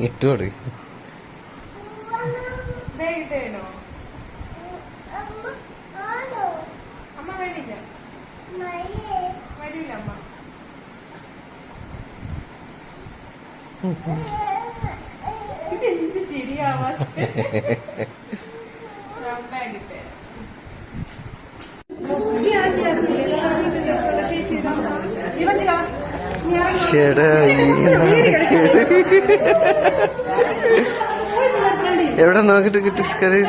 ഇട്ടോട് അമ്മ വേണ്ടില്ല വരില്ല അമ്മ. ഇതെന്ത് ശരിയാവാ ചേട്ടാ എവിടെ നോക്കിട്ട് കിട്ടി സ്കറി